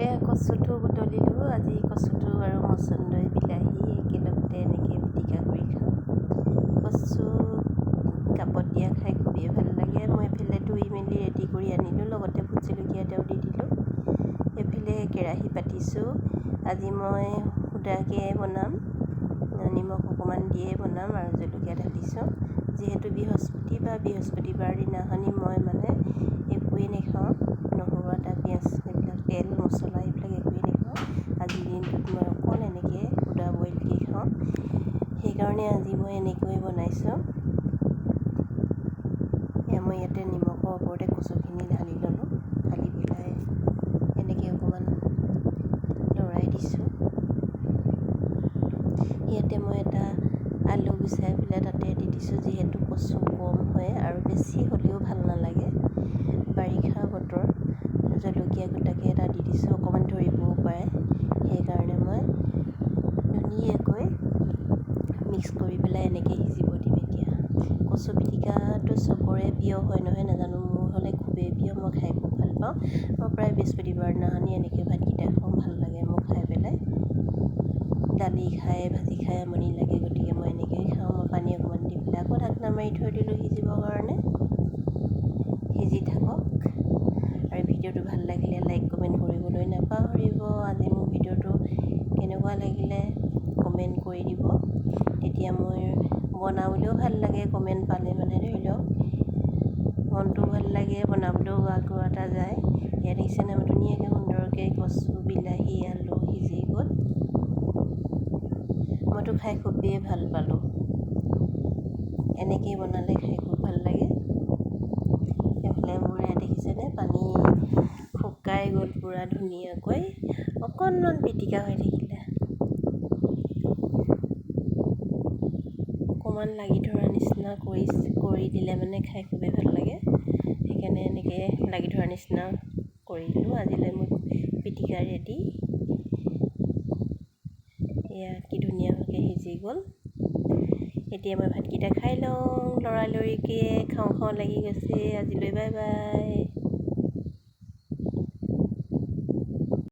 এয়া কচুটো বুটলিলোঁ। আজি কচুটো আৰু মচন্দৈ বিলাহী একেলগতে এনেকৈ পিটিকা কৰি খাওঁ। কচু কাপত দিয়া খাই খুবেই ভাল লাগে। মই এইফালে ধুই মেলি ৰেডি কৰি আনিলোঁ, লগতে ভোট জলকীয়া এটাও দি দিলোঁ। এইফালে কেৰাহী পাতিছোঁ। আজি মই সুদাকৈ বনাম, নিমখ অকণমান দিয়ে বনাম আৰু জলকীয়া ঢালিছোঁ। যিহেতু বৃহস্পতিবাৰ দিনাখনি মই একোৱেই নাখাওঁ, নহৰু আদা পিঁয়াজ এইবিলাক তেল মছলা এইবিলাক একোৱেই নাখাওঁ। আজিৰ দিনটোত মই অকল এনেকৈ সুদা বইলকৈ খাওঁ, সেইকাৰণে আজি মই এনেকৈ বনাইছোঁ। মই ইয়াতে নিমখৰ ওপৰতে কচুখিনি ঢালি ল'লোঁ, ঢালি পেলাই এনেকৈ অকণমান লৰাই দিছোঁ। ইয়াতে মই এটা আলু গুচাই পেলাই তাতে দি দিছোঁ, যিহেতু কচু কম হয় আৰু বেছি হ'লেও ভাল নালাগে। বাৰিষা বতৰ, জলকীয়া গোটাকৈ এটা দি দিছোঁ, অকণমান ধৰিবও পাৰে, সেইকাৰণে মই ধুনীয়াকৈ মিক্স কৰি পেলাই এনেকৈ সিজিব দিম। এতিয়া কচু পিটিকাটো চবৰে প্ৰিয় হয় নহয় নাজানো, মোৰ হ'লে খুবেই প্ৰিয়, মই খাই খুব ভাল পাওঁ। মই প্ৰায় বৃহস্পতিবাৰ দিনাখনি এনেকৈ ভাতকেইটা খাওঁ, ভাল লাগে মোৰ খাই পেলাই। দালি খাই ভাজি খাই আমনি লাগে, গতিকে মই এনেকৈয়ে খাওঁ। মই পানী অকণমান দি পেলাই আকৌ ঢাকনা মাৰি থৈ দিলোঁ সিজিবৰ কাৰণে। সিজি থাকক। আৰু ভিডিঅ'টো ভাল লাগিলে লাইক কমেণ্ট কৰিবলৈ নাপাহৰিব। আজি মোৰ ভিডিঅ'টো কেনেকুৱা লাগিলে কমেণ্ট কৰি দিব, তেতিয়া মোৰ বনাবলৈও ভাল লাগে। কমেণ্ট পালে ধৰি লওক মনটো ভাল লাগে, বনাবলৈও আগ্ৰহ এটা যায়। ইয়াত দেখিছেনে ধুনীয়াকৈ সুন্দৰকৈ কচু বিলাহী আলু সিজি গ'ল। মইতো খাই খুবেই ভাল পালোঁ, এনেকেই বনালে খাই খুব ভাল লাগে। এইফালে মোৰ ইয়াত দেখিছেনে পানী শুকাই গ'ল পূৰা ধুনীয়াকৈ, অকণমান পিটিকা হৈ থাকিলে। অকণমান লাগি ধৰা নিচিনা কৰি দিলে খাই খুবেই ভাল লাগে, সেইকাৰণে এনেকৈ লাগি ধৰা নিচিনা কৰি দিলোঁ। আজিলৈ মোৰ পিটিকা ৰেডি। এয়া কি ধুনীয়াকৈ সিজি গ'ল। এতিয়া মই ভাতকেইটা খাই লওঁ, লৰালৰিকৈ খাওঁ লাগি গৈছে। আজিলৈ বাই বাই।